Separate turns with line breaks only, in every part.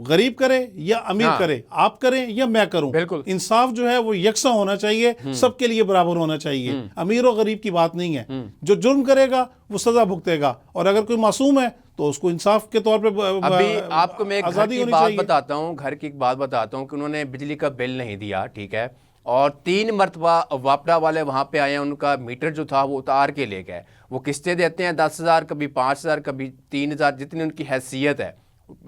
غریب کرے یا امیر کرے، آپ کریں یا میں کروں،
بالکل
انصاف جو ہے وہ یکساں ہونا چاہیے، سب کے لیے برابر ہونا چاہیے، امیر و غریب کی بات نہیں ہے۔ جو جرم کرے گا وہ سزا بھگتے گا، اور اگر کوئی معصوم ہے تو اس کو انصاف کے طور پہ
ابھی آپ کو میں ایک گھر
آزادی
کی
ہونی
بات
چاہیے۔
بتاتا ہوں، گھر کی ایک بات بتاتا ہوں کہ انہوں نے بجلی کا بل نہیں دیا، ٹھیک ہے، اور 3 مرتبہ واپڈا والے وہاں پہ آئے ہیں، ان کا میٹر جو تھا وہ اتار کے لے گئے۔ وہ قسطیں دیتے ہیں 10,000، کبھی 5,000، کبھی 3,000، جتنی ان کی حیثیت ہے،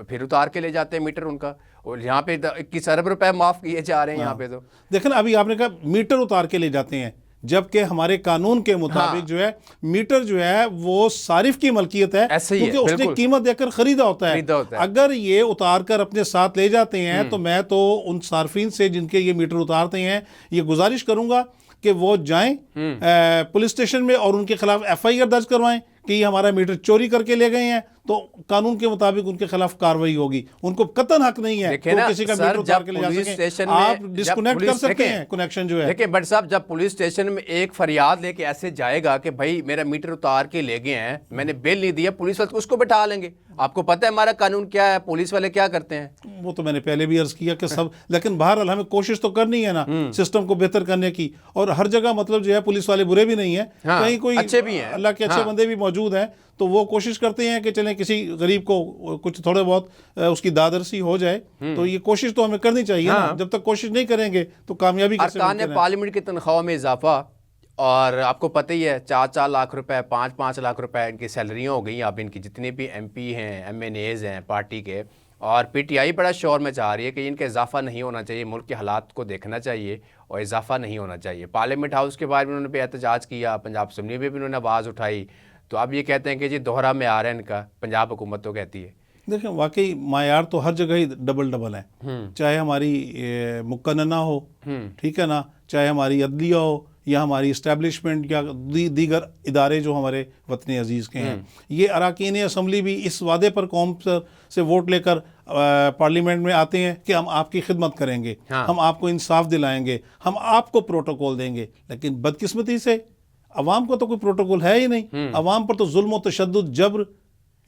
پھر اتار کے لے جاتے ہیں میٹر ان کا، اور یہاں پہ 21 ارب روپے معاف کیے جا رہے ہیں یہاں پہ۔ تو
دیکھیں ابھی آپ نے کہا میٹر اتار کے لے جاتے ہیں، جبکہ ہمارے قانون کے مطابق جو ہے میٹر جو ہے وہ صارف کی ملکیت ہے،
ایسے ہی ہے،
کیونکہ اس نے قیمت دے کر خریدا ہوتا ہے۔ اگر یہ اتار کر اپنے ساتھ لے جاتے ہیں تو میں تو ان صارفین سے جن کے یہ میٹر اتارتے ہیں یہ گزارش کروں گا کہ وہ جائیں پولیس اسٹیشن میں اور ان کے خلاف FIR درج کروائیں کہ یہ ہمارا میٹر چوری کر کے لے گئے ہیں، تو قانون کے مطابق ان کے خلاف کارروائی ہوگی۔ ان کو قطعاً حق نہیں ہے کہ کسی کا میٹر اتار کے لے جا سکیں، آپ ڈسکنیکٹ کر سکتے ہیں کنیکشن جو ہے۔
دیکھیں بٹ صاحب، جب پولیس اسٹیشن میں ایک فریاد لے کے ایسے جائے گا کہ بھائی میرا میٹر اتار کے لے گئے ہیں، میں نے بل نہیں دیا، پولیس والے اس کو بٹھا لیں گے۔ آپ کو پتہ ہے ہمارا قانون کیا ہے، پولیس والے کیا کرتے ہیں؟
وہ تو میں نے پہلے بھی عرض کیا کہ سب، لیکن بہرحال ہمیں کوشش تو کرنی ہے نا سسٹم کو بہتر کرنے کی، اور ہر جگہ مطلب جو ہے پولیس والے برے بھی نہیں ہیں، کہیں کوئی
اچھے بھی ہیں،
اللہ کے اچھے بندے بھی موجود ہیں، تو وہ کوشش کرتے ہیں کہ چلیں کسی غریب کو کچھ تھوڑے بہت اس کی دادرسی ہو جائے، تو یہ کوشش تو ہمیں کرنی چاہیے نا۔ جب تک کوشش نہیں کریں گے تو کامیابی کیسے ممکن ہے؟
ارکان پارلیمنٹ کی تنخواہوں میں اضافہ، اور آپ کو پتہ ہی ہے 4-4 لاکھ روپے، 5-5 لاکھ روپے ان کی سیلریاں ہو گئی۔ اب ان کی جتنے بھی MP ہیں، MNAs ہیں پارٹی کے، اور PTI بڑا شور میں چاہ رہی ہے کہ ان کا اضافہ نہیں ہونا چاہیے، ملک کے حالات کو دیکھنا چاہیے اور اضافہ نہیں ہونا چاہیے۔ پارلیمنٹ ہاؤس کے بعد انہوں نے بھی احتجاج کیا، پنجاب اسمبلی میں بھی انہوں نے آواز اٹھائی، تو اب یہ کہتے ہیں کہ جی دوہرا معیار ہے ان کا، پنجاب حکومت تو کہتی ہے۔
دیکھیں واقعی معیار تو ہر جگہ ہی ڈبل ہے، چاہے ہماری مقننہ ہو، ٹھیک ہے نا، چاہے ہماری عدلیہ ہو یا ہماری اسٹیبلشمنٹ یا دیگر ادارے جو ہمارے وطن عزیز کے ہیں۔ یہ اراکین اسمبلی بھی اس وعدے پر قوم سے ووٹ لے کر پارلیمنٹ میں آتے ہیں کہ ہم آپ کی خدمت کریں گے، ہم آپ کو انصاف دلائیں گے، ہم آپ کو پروٹوکول دیں گے، لیکن بدقسمتی سے عوام کو تو کوئی پروٹوکول ہے ہی نہیں۔ عوام پر تو ظلم و تشدد، جبر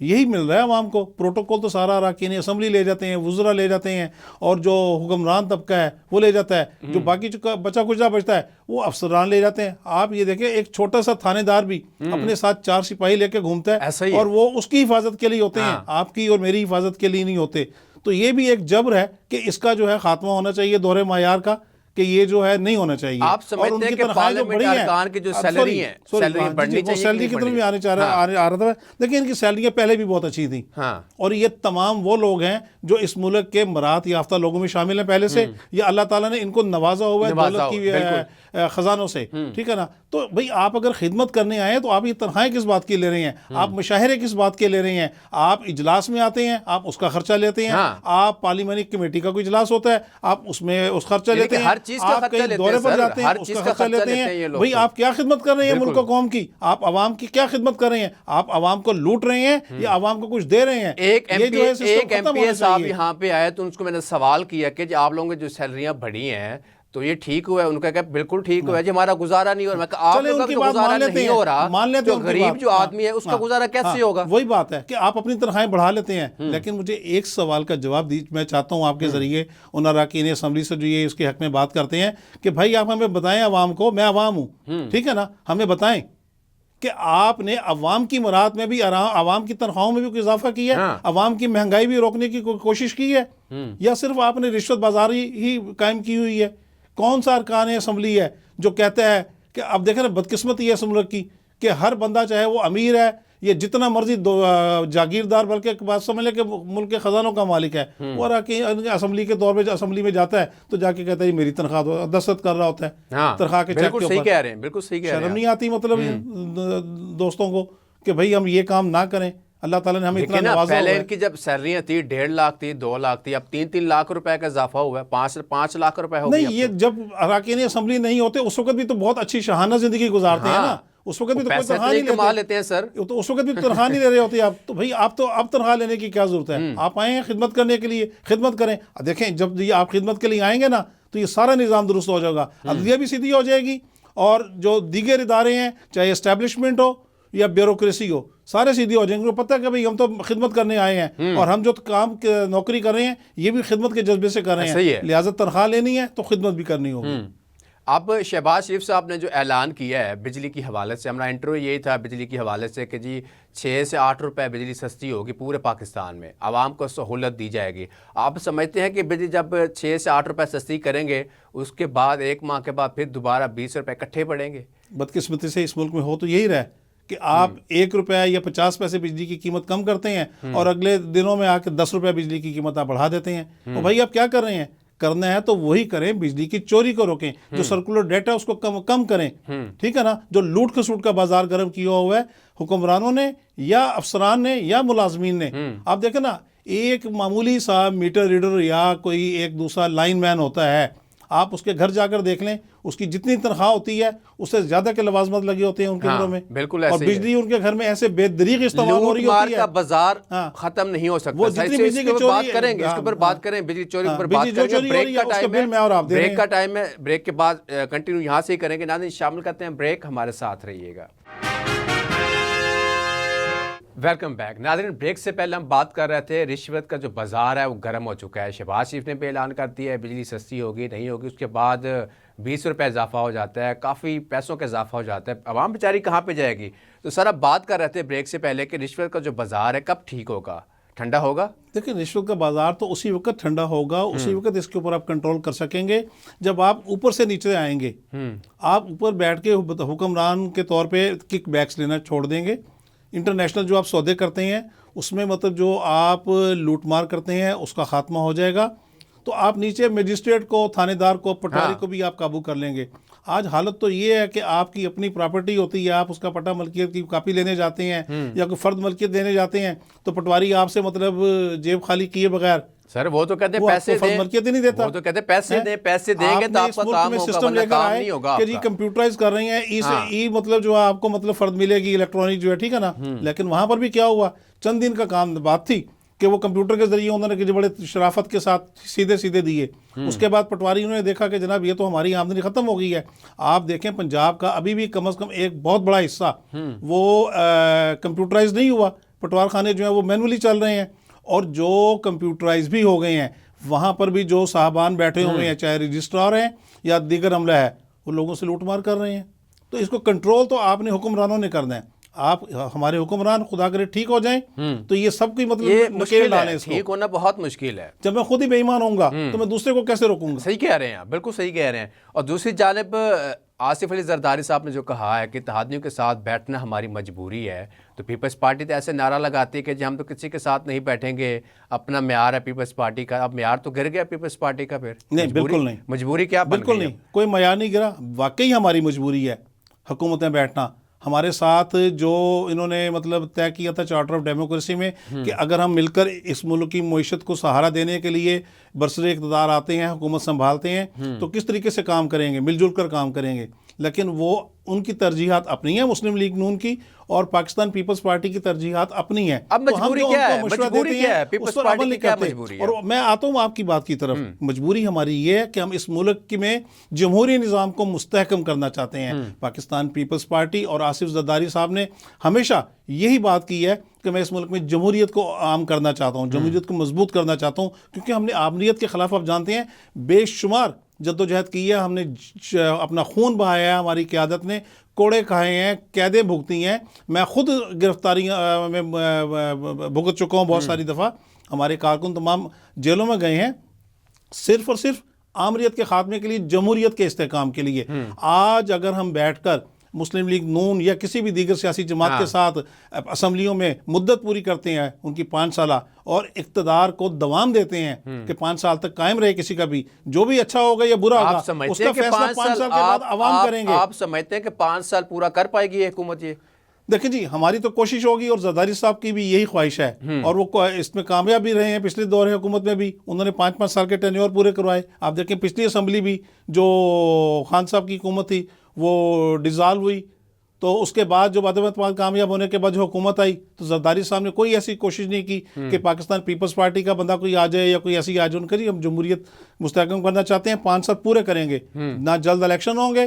یہی مل رہا ہے عوام کو۔ پروٹوکول تو سارا اراکین اسمبلی لے جاتے ہیں، وزراء لے جاتے ہیں، اور جو حکمران طبقہ ہے وہ لے جاتا ہے، جو باقی بچا کچا بچتا ہے وہ افسران لے جاتے ہیں۔ آپ یہ دیکھیں ایک چھوٹا سا تھانے دار بھی اپنے ساتھ 4 سپاہی لے کے گھومتا ہے، اور وہ اس کی حفاظت کے لیے ہوتے ہیں، آپ کی اور میری حفاظت کے لیے نہیں ہوتے۔ تو یہ بھی ایک جبر ہے کہ اس کا جو ہے خاتمہ ہونا چاہیے دوہرے معیار کا، کہ یہ جو ہے نہیں ہونا چاہیے۔
آپ سمجھتے ہیں کہ پارلیمنٹ ارکان کی جو سیلری ہیں، سیلری بڑھنی چاہیے،
سیلری کی طرف بھی آنے چاہ رہا تھا، لیکن ان کی سیلریاں پہلے بھی بہت اچھی تھیں، اور یہ تمام وہ لوگ ہیں جو اس ملک کے مراعات یافتہ لوگوں میں شامل ہیں پہلے سے، یا اللہ تعالیٰ نے ان کو نوازا ہوا ہے دولت کی خزانوں سے، ٹھیک ہے نا۔ تو بھئی آپ اگر خدمت کرنے آئے ہیں تو آپ یہ تنخواہیں کس بات کی لے رہے ہیں، آپ مشاہرے کس بات کے لے رہے ہیں، آپ اجلاس میں آتے ہیں آپ اس کا خرچہ لیتے ہیں، آپ پارلیمانی کمیٹی کا کوئی اجلاس ہوتا ہے آپ اس میں اس خرچہ لیتے ہیں، آپ کہیں دورے پر جاتے ہیں اس کا خرچہ لیتے ہیں۔ بھئی آپ کیا خدمت کر رہے ہیں ملک و قوم کی، آپ عوام کی کیا خدمت کر رہے ہیں؟ آپ عوام کو لوٹ رہے ہیں یا عوام کو کچھ دے رہے ہیں؟
ایک MP صاحب یہاں پہ آئے تو اس کو میں نے سوال کیا کہ جی آپ لوگوں کی جو سیلریاں بڑھی ہیں تو یہ ٹھیک ہوا ہے؟ ان کا کہا بالکل ٹھیک ہوا ہے جی، ہمارا گزارا نہیں ہو رہا۔ میں کہا آپ لوگوں کا گزارا نہیں ہو رہا، جو غریب جو آدمی ہے اس کا گزارا کیسے ہوگا؟
وہی بات ہے کہ آپ اپنی تنخواہیں بڑھا لیتے ہیں، لیکن مجھے ایک سوال کا جواب میں چاہتا ہوں آپ کے ذریعے ان اراکین اسمبلی سے جو یہ اس کے حق میں بات کرتے ہیں کہ بھائی آپ ہمیں بتائیں، عوام کو، میں عوام ہوں، ٹھیک ہے نا، ہمیں بتائیں کہ آپ نے عوام کی مراد میں بھی، عوام کی تنخواہوں میں بھی کوئی اضافہ کیا ہے، عوام کی مہنگائی بھی روکنے کی کوشش کی ہے، یا صرف آپ نے رشوت بازاری ہی قائم کی ہوئی ہے؟ کون سا ارکان اسمبلی ہے جو کہتا ہے کہ اب دیکھیں نا بدقسمتی ہے اس ملک کی کہ ہر بندہ چاہے وہ امیر ہے یہ جتنا مرضی جاگیردار، بلکہ بات سمجھ لے کہ ملک کے خزانوں کا مالک ہے، وہ اسمبلی کے دور پہ اسمبلی میں جاتا ہے تو جا کے کہتا ہے میری تنخواہ دستخط کر رہا ہوتا ہے تنخواہ کے چیک کے اوپر۔
بالکل صحیح کہہ رہے ہیں، بالکل صحیح کہہ رہے ہیں۔
شرم نہیں آتی مطلب دوستوں کو کہ بھئی ہم یہ کام نہ کریں؟ اللہ تعالیٰ نے ہمیں اتنا نوازا ہوا ہے۔
پہلے ان کی جب سیلریاں تھی 1.5 لاکھ تھی، 2 لاکھ تھی، اب 3 لاکھ روپے کا اضافہ ہوا ہے، 5 لاکھ روپے ہو گیا۔
نہیں، یہ جب اراکین اسمبلی نہیں ہوتے اس وقت بھی تو بہت اچھی شاہانہ زندگی گزارتے ہیں نا، اس وقت بھی تو کوئی تنخواہ نہیں
کما لیتے ہیں سر،
تو اس وقت بھی تنخواہ نہیں لے رہے ہوتے آپ، تو بھئی آپ تو اب تنخواہ لینے کی کیا ضرورت ہے؟ آپ آئے ہیں خدمت کرنے کے لیے، خدمت کریں۔ دیکھیں جب یہ آپ خدمت کے لیے آئیں گے نا تو یہ سارا نظام درست ہو جائے گا، عدلیہ بھی سیدھی ہو جائے گی، اور جو دیگر ادارے ہیں چاہے اسٹیبلشمنٹ ہو یا بیوروکریسی ہو, سارے سیدھے ہو جائیں گے. پتہ ہے کہ بھئی ہم تو خدمت کرنے آئے ہیں اور ہم جو کام نوکری کر رہے ہیں یہ بھی خدمت کے جذبے سے کر رہے ہیں, لہٰذا تنخواہ لینی ہے تو خدمت بھی کرنی ہوگی.
اب شہباز شریف صاحب نے جو اعلان کیا ہے بجلی کی حوالے سے, ہمارا انٹرویو یہی تھا بجلی کی حوالے سے کہ جی 6 سے 8 روپے بجلی سستی ہوگی پورے پاکستان میں, عوام کو سہولت دی جائے گی. آپ سمجھتے ہیں کہ بجلی جب 6 سے 8 روپے سستی کریں گے اس کے بعد 1 ماہ کے بعد پھر دوبارہ 20 روپے اکٹھے پڑیں گے؟
بدقسمتی سے اس ملک میں ہو تو یہی رہا کہ آپ 1 روپیہ یا 50 پیسے بجلی کی قیمت کم کرتے ہیں اور اگلے دنوں میں آ کے 10 روپے بجلی کی قیمت آپ بڑھا دیتے ہیں. تو بھائی آپ کیا کر رہے ہیں؟ کرنا ہے تو وہی کریں, بجلی کی چوری کو روکیں, جو سرکولر ڈیٹ ہے اس کو کم کریں, ٹھیک ہے نا. جو لوٹ کھسوٹ کا بازار گرم کیا ہوا ہے حکمرانوں نے یا افسران نے یا ملازمین نے. آپ دیکھیں نا, ایک معمولی سا میٹر ریڈر یا کوئی ایک دوسرا لائن مین ہوتا ہے, آپ اس کے گھر جا کر دیکھ لیں, اس کی جتنی تنخواہ ہوتی ہے اس سے زیادہ کے لوازمات لگے ہوتے ہیں ان کے گھروں میں.
بالکل,
اور بجلی ان کے گھر میں ایسے بے دریغ استعمال ہو رہی ہوتی ہے.
کا بازار ختم نہیں ہو سکتا.
وہ جتنی بجلی کی چوری
بات کریں گے, اس کے اوپر بات کریں, بجلی چوری پر بات کریں گے. بریک کا ٹائم ہے, بریک کا ٹائم ہے, بریک کے بعد کنٹینیو یہاں سے ہی کریں گے. ناظرین شامل کرتے ہیں بریک, ہمارے ساتھ رہیے گا. Welcome back. ناظرین بریک سے پہلے ہم بات کر رہے تھے رشوت کا جو بازار ہے وہ گرم ہو چکا ہے. شہباز شریف نے بھی اعلان کر دیا ہے بجلی سستی ہوگی نہیں ہوگی, اس کے بعد 20 روپے اضافہ ہو جاتا ہے, کافی پیسوں کا اضافہ ہو جاتا ہے. عوام بیچاری کہاں پہ جائے گی؟ تو سر اب بات کر رہے تھے بریک سے پہلے کہ رشوت کا جو بازار ہے کب ٹھیک ہوگا, ٹھنڈا ہوگا؟
دیکھیں رشوت کا بازار تو اسی وقت ٹھنڈا ہوگا, اسی وقت اس کے اوپر آپ کنٹرول کر سکیں گے جب آپ اوپر سے نیچے آئیں گے. آپ اوپر بیٹھ کے حکمران کے طور پہ کک بیکس لینا چھوڑ دیں گے. انٹرنیشنل جو آپ سودے کرتے ہیں اس میں مطلب جو آپ لوٹ مار کرتے ہیں اس کا خاتمہ ہو جائے گا. تو آپ نیچے میجسٹریٹ کو, تھانے دار کو, پٹواری کو بھی آپ قابو کر لیں گے. آج حالت تو یہ ہے کہ آپ کی اپنی پراپرٹی ہوتی ہے, آپ اس کا پٹا ملکیت کی کاپی لینے جاتے ہیں یا کوئی فرد ملکیت دینے جاتے ہیں تو پٹواری آپ سے مطلب جیب خالی کیے بغیر,
سر وہ تو کہتے ہیں پیسے دیں,
ملکیت ہی نہیں دیتا.
وہ تو کہتے ہیں پیسے دیں گے تو آپ کا کام ہوگا,
سسٹم لے کر آئے
ہوگا
کہ جی کمپیوٹرائز کر رہے ہیں, ای مطلب جو آپ کو مطلب فرد ملے گی الیکٹرانک جو ہے, ٹھیک ہے نا. لیکن وہاں پر بھی کیا ہوا, چند دن کا کام بات تھی کہ وہ کمپیوٹر کے ذریعے انہوں نے بڑے شرافت کے ساتھ سیدھے دیے. اس کے بعد پٹواری انہوں نے دیکھا کہ جناب یہ تو ہماری آمدنی ختم ہو گئی ہے. آپ دیکھیں پنجاب کا ابھی بھی کم از کم ایک بہت بڑا حصہ وہ کمپیوٹرائز نہیں ہوا. پٹوار خانے جو ہیں وہ مینولی چل رہے ہیں, اور جو کمپیوٹرائز بھی ہو گئے ہیں وہاں پر بھی جو صاحبان بیٹھے ہوئے ہیں, چاہے رجسٹرار ہیں یا دیگر عملہ ہے, وہ لوگوں سے لوٹ مار کر رہے ہیں. تو اس کو کنٹرول تو آپ نے حکمرانوں نے کرنا ہے. آپ ہمارے حکمران خدا کرے ٹھیک ہو جائیں تو یہ سب کی مطلب
مشکل ہے, ٹھیک ہونا بہت مشکل ہے.
جب میں خود ہی بے ایمان ہوں گا تو میں دوسرے کو کیسے روکوں گا؟
صحیح کہہ رہے ہیں آپ, بالکل صحیح کہہ رہے ہیں. اور دوسری جانب آصف علی زرداری صاحب نے جو کہا ہے کہ اتحادیوں کے ساتھ بیٹھنا ہماری مجبوری ہے, تو پیپلز پارٹی تو ایسے نعرہ لگاتی ہے کہ جی ہم تو کسی کے ساتھ نہیں بیٹھیں گے, اپنا معیار ہے پیپلز پارٹی کا. اب معیار تو گر گیا پیپلز پارٹی کا. پھر
نہیں, بالکل نہیں,
مجبوری کیا بن
بالکل نہیں, کوئی معیار نہیں گرا. واقعی ہماری مجبوری ہے حکومتیں بیٹھنا. ہمارے ساتھ جو انہوں نے مطلب طے کیا تھا چارٹر آف ڈیموکریسی میں کہ اگر ہم مل کر اس ملک کی معیشت کو سہارا دینے کے لیے برسر اقتدار آتے ہیں, حکومت سنبھالتے ہیں, تو کس طریقے سے کام کریں گے, مل جل کر کام کریں گے. لیکن وہ ان کی ترجیحات اپنی ہیں, مسلم لیگ نون کی اور پاکستان پیپلز پارٹی کی ترجیحات اپنی ہیں.
اب مجبوری کیا ہے, مجبوری کیا ہے, پیپلز پارٹی کی کیا مجبوری ہے؟
اور میں آتا ہوں آپ کی بات کی طرف. مجبوری ہماری یہ ہے کہ ہم اس ملک میں جمہوری نظام کو مستحکم کرنا چاہتے ہیں. پاکستان پیپلز پارٹی اور آصف زرداری صاحب نے ہمیشہ یہی بات کی ہے کہ میں اس ملک میں جمہوریت کو عام کرنا چاہتا ہوں, جمہوریت کو مضبوط کرنا چاہتا ہوں, کیونکہ ہم نے عامریت کے خلاف, آپ جانتے ہیں, بے شمار جدوجہد کی ہے. ہم نے اپنا خون بہایا ہے, ہماری قیادت نے کوڑے کھائے ہیں, قیدیں بھگتی ہیں. میں خود گرفتاری میں بھگت چکا ہوں بہت ساری دفعہ. ہمارے کارکن تمام جیلوں میں گئے ہیں صرف اور صرف آمریت کے خاتمے کے لیے, جمہوریت کے استحکام کے لیے. آج اگر ہم بیٹھ کر مسلم لیگ نون یا کسی بھی دیگر سیاسی جماعت کے ساتھ اسمبلیوں میں مدت پوری کرتے ہیں ان کی 5 سالہ, اور اقتدار کو دوام دیتے ہیں کہ 5 سال تک قائم رہے کسی کا بھی, جو بھی اچھا ہوگا یا برا ہوگا اس کا فیصلہ 5 سال کے بعد عوام کریں گے.
آپ سمجھتے ہیں کہ 5 سال پورا کر پائے گی یہ حکومت؟ یہ
دیکھیں جی, ہماری تو کوشش ہوگی اور زرداری صاحب کی بھی یہی خواہش ہے, اور وہ اس میں کامیاب بھی رہے ہیں. پچھلے دور حکومت میں بھی انہوں نے 5-5 سال کے ٹینیور پورے کروائے. آپ دیکھیں پچھلی اسمبلی بھی جو خان صاحب کی حکومت تھی وہ ڈیزالو ہوئی, تو اس کے بعد جو بعد کامیاب ہونے کے بعد جو حکومت آئی تو زرداری صاحب نے کوئی ایسی کوشش نہیں کی کہ پاکستان پیپلز پارٹی کا بندہ کوئی آ جائے یا کوئی ایسی آ جائے. ان کا جی ہم جمہوریت مستحکم کرنا چاہتے ہیں, 5 سال پورے کریں گے. نہ جلد الیکشن ہوں گے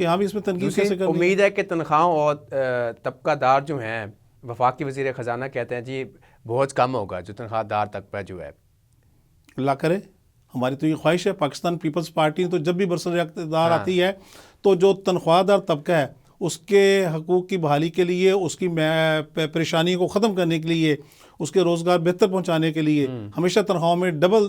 کہ ہاں بھی اس میں تنقید کیسے کرنی ہے۔
امید ہے کہ تنخواہوں اور طبقہ دار جو ہیں، وفاقی وزیر خزانہ کہتے ہیں جی بہت کم ہوگا جو تنخواہ دار طبقہ جو ہے۔
اللہ کرے، ہماری تو یہ خواہش ہے۔ پاکستان پیپلز پارٹی تو جب بھی برسر اقتدار آتی ہے تو جو تنخواہ دار طبقہ ہے اس کے حقوق کی بحالی کے لیے، اس کی پریشانی کو ختم کرنے کے لیے، اس کے روزگار بہتر پہنچانے کے لیے ہمیشہ تنخواہوں میں ڈبل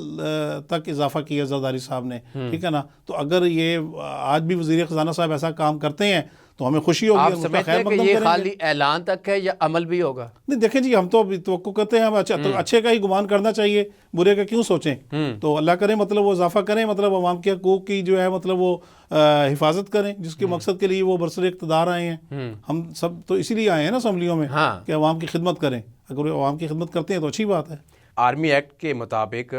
تک اضافہ کیا زرداری صاحب نے، ٹھیک ہے نا۔ تو اگر یہ آج بھی وزیر خزانہ صاحب ایسا کام کرتے ہیں تو ہمیں خوشی ہوگی۔
آپ سمجھتے ہیں کہ یہ خالی اعلان تک ہے یا عمل بھی ہوگا؟
نہیں دیکھیں جی، ہم تو ابھی توقع کرتے ہیں، ہم اچھے کا ہی گمان کرنا چاہیے، برے کا کیوں سوچیں۔ تو اللہ کرے مطلب وہ اضافہ کریں، مطلب عوام کے حقوق کی جو ہے مطلب وہ حفاظت کریں، جس کے مقصد کے لیے وہ برسر اقتدار آئے ہیں۔ ہم سب تو اسی لیے آئے ہیں نا اسمبلیوں میں کہ عوام کی خدمت کریں۔ اگر وہ عوام کی خدمت کرتے ہیں تو اچھی بات ہے۔
آرمی ایکٹ کے مطابق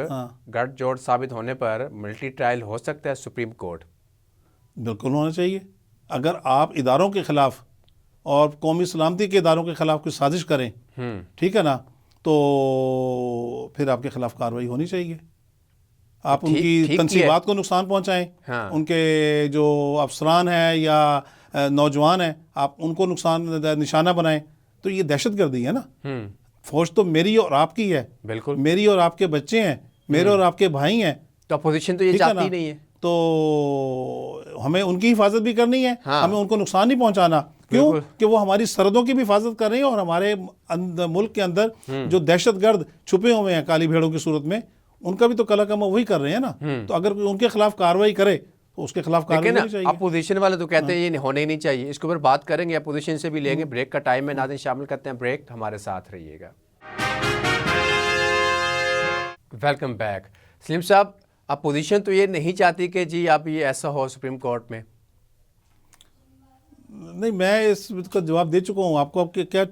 گٹھ جوڑ ثابت ہونے پر ملٹری ٹرائل ہو سکتا ہے سپریم کورٹ؟
بالکل ہونا چاہیے۔ اگر آپ اداروں کے خلاف اور قومی سلامتی کے اداروں کے خلاف کوئی سازش کریں، ٹھیک ہے نا، تو پھر آپ کے خلاف کارروائی ہونی چاہیے۔ آپ ان کی تنصیبات کو نقصان پہنچائیں، ان کے جو افسران ہیں یا نوجوان ہیں آپ ان کو نقصان نشانہ بنائیں، تو یہ دہشت گردی ہے نا۔ فوج تو میری اور آپ کی ہے،
بالکل،
میری اور آپ کے بچے ہیں، میرے اور آپ کے بھائی ہیں۔
تو اپوزیشن تو یہ چاہتی نہیں ہے،
تو ہمیں ان کی حفاظت بھی کرنی ہے، ہمیں ان کو نقصان نہیں پہنچانا۔ کیوں کہ وہ ہماری سرحدوں کی بھی حفاظت کر رہے ہیں اور ہمارے ملک کے اندر جو دہشت گرد چھپے ہوئے ہیں کالی بھیڑوں کی صورت میں، ان کا بھی تو کلا کما وہی کر رہے ہیں نا۔ تو اگر ان کے خلاف کارروائی کرے تو اس کے خلاف کارروائی ہونی چاہیے۔
اپوزیشن والے تو کہتے ہیں یہ ہونے ہی نہیں چاہیے، اس کے اوپر بات کریں گے، اپوزیشن سے بھی لیں گے۔ بریک کا ٹائم ہے، ناظرین شامل کرتے ہیں بریک، ہمارے ساتھ رہیے گا۔ Welcome back. سلیم صاحب، اپوزیشن تو یہ نہیں چاہتی کہ جی اب یہ ایسا ہو سپریم کورٹ میں؟
نہیں، میں اس کا جواب دے چکا ہوں آپ کو۔ آپ کیا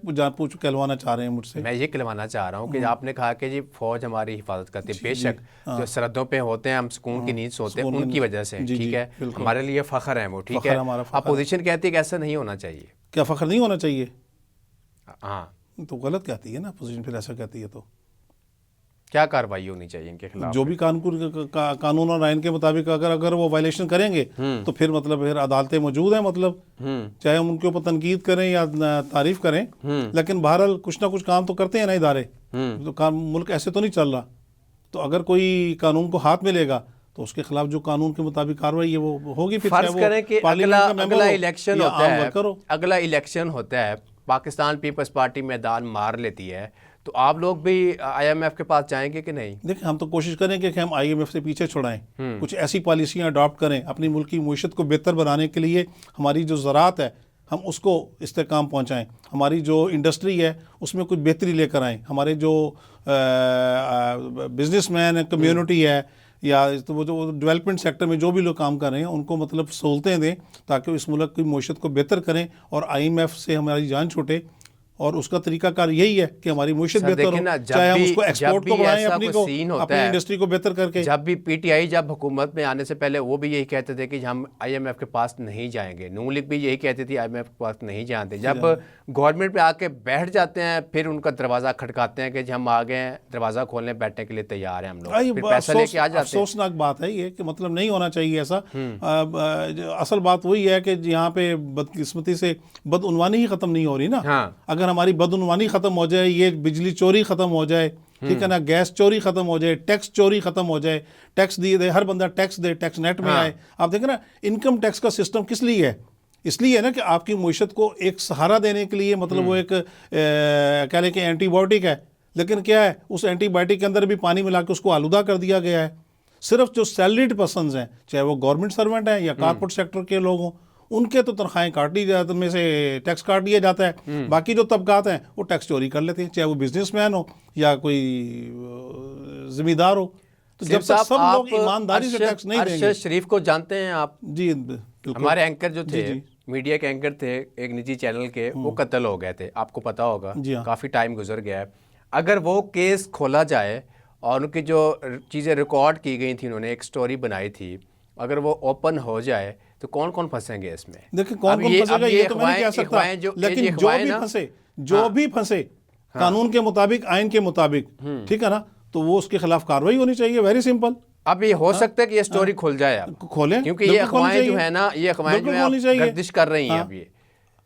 کہلوانا چاہ رہے ہیں مجھ سے؟
میں یہ کہلوانا چاہ رہا ہوں کہ آپ نے کہا کہ جی فوج ہماری حفاظت کرتی ہے، بے شک جو سرحدوں پہ ہوتے ہیں ہم سکون کی نیند سوتے ہیں ان کی وجہ سے، ٹھیک ہے، ہمارے لیے فخر ہیں وہ، ٹھیک ہے۔ اپوزیشن کہتی ہے کہ ایسا نہیں ہونا چاہیے۔
کیا فخر نہیں ہونا چاہیے؟
ہاں
تو غلط کہتی ہے نا اپوزیشن، پھر ایسا کہتی ہے تو
کیا کارروائی ہونی چاہیے ان کے خلاف؟
جو بھی قانون اور آئین کے مطابق اگر وہ وائلیشن کریں گے تو پھر مطلب پھر عدالتیں موجود ہیں، مطلب چاہے ہم ان کے اوپر تنقید کریں یا تعریف کریں، لیکن بہرحال کچھ نہ کچھ کام تو کرتے ہیں نا ادارے، تو ملک ایسے تو نہیں چل رہا۔ تو اگر کوئی قانون کو ہاتھ میں لے گا تو اس کے خلاف جو قانون کے مطابق کارروائی ہے وہ ہوگی۔ پھر
فرض کریں کہ اگلا الیکشن ہوتا ہے، پاکستان پیپلز پارٹی میدان مار لیتی ہے، تو آپ لوگ بھی آئی ایم ایف کے پاس جائیں گے کہ نہیں؟
دیکھیں، ہم تو کوشش کریں گے کہ ہم آئی ایم ایف سے پیچھے چھڑائیں، کچھ ایسی پالیسیاں اڈاپٹ کریں اپنی ملک کی معیشت کو بہتر بنانے کے لیے۔ ہماری جو زراعت ہے ہم اس کو استحکام پہنچائیں، ہماری جو انڈسٹری ہے اس میں کچھ بہتری لے کر آئیں، ہمارے جو بزنس مین کمیونٹی ہے یا وہ جو ڈیولپمنٹ سیکٹر میں جو بھی لوگ کام کر رہے ہیں ان کو مطلب سہولتیں دیں تاکہ اس ملک کی معیشت کو بہتر کریں اور آئی ایم ایف سے ہماری جان چھوٹے۔ اور اس کا طریقہ کار یہی ہے کہ ہماری معیشت بہتر ہو، چاہے ہم اس کو ایکسپورٹ کو بڑھائیں، اپنی انڈسٹری کو بہتر کر کے۔
جب بھی پی ٹی آئی جب حکومت میں آنے سے پہلے وہ بھی یہی کہتے تھے کہ ہم آئی ایم ایف کے پاس نہیں جائیں گے، نون لیگ بھی یہی کہتی تھی آئی ایم ایف کے پاس نہیں جانتے۔ جب گورنمنٹ پہ آ کے بیٹھ جاتے ہیں پھر ان کا دروازہ کھٹکاتے ہیں کہ ہم آ گئے ہیں، دروازہ کھولنے بیٹھنے کے لیے تیار ہیں ہم لوگ، پھر پیسہ لے کے آ جاتے ہیں۔
افسوسناک بات ہے یہ کہ مطلب نہیں ہونا چاہیے ایسا۔ اصل بات وہی ہے کہ یہاں پہ بدقسمتی سے بدعنوانی ہی ختم نہیں ہو رہی نا۔ اگر ہماری بدعنوانی ختم ہو جائے، یہ بجلی چوری ختم ہو جائے، ٹھیک ہے نا، گیس چوری ختم ہو جائے، ٹیکس چوری ختم ہو جائے، ٹیکس دیے دے، ہر بندہ ٹیکس دے، ٹیکس نیٹ میں آئے۔ آپ دیکھیں نا انکم ٹیکس کا سسٹم کس لیے ہے؟ اس لیے ہے نا کہ آپ کی معیشت کو ایک سہارا دینے کے لیے، مطلب وہ ایک کہہ لیں کہ اینٹی بایوٹک ہے، لیکن کیا ہے اس اینٹی بایوٹک کے اندر بھی پانی ملا کے اس کو آلودہ کر دیا گیا ہے۔ صرف جو سیلریڈ پرسنز ہیں، چاہے وہ گورنمنٹ سرونٹ ہیں یا کارپوریٹ سیکٹر کے لوگ ہوں، ان کے تو تنخواہیں کاٹ لی جاتی، میں سے ٹیکس کاٹ دیا جاتا ہے۔ باقی جو طبقات ہیں وہ ٹیکس چوری کر لیتے ہیں، چاہے وہ بزنس مین ہو یا کوئی زمیندار ہو۔ تو جب تک سب لوگ ایمانداری سے ٹیکس نہیں دیں گے۔
ارشد شریف کو جانتے ہیں آپ؟
جی،
ہمارے اینکر جو تھے، میڈیا کے اینکر تھے ایک نجی چینل کے، وہ قتل ہو گئے تھے، آپ کو پتا ہوگا، کافی ٹائم گزر گیا ہے۔ اگر وہ کیس کھولا جائے اور ان کی جو چیزیں ریکارڈ کی گئی تھیں، انہوں نے ایک سٹوری بنائی تھی، اگر وہ اوپن ہو جائے تو کون کون پھنسیں گے اس میں؟
دیکھیں کون کون پھنسے گا یہ تو میں نہیں کہہ سکتا، لیکن جو بھی پھنسے قانون کے مطابق، آئین کے مطابق، ٹھیک ہے نا، تو وہ اس کے خلاف کارروائی ہونی چاہیے، ویری سمپل۔
اب یہ ہو سکتا ہے کہ یہ سٹوری کھل جائے اب،
کھولیں،
کیونکہ یہ اخوائیں جو ہیں نا، یہ اخوائیں جو ہیں گردش کر رہی ہیں اب یہ.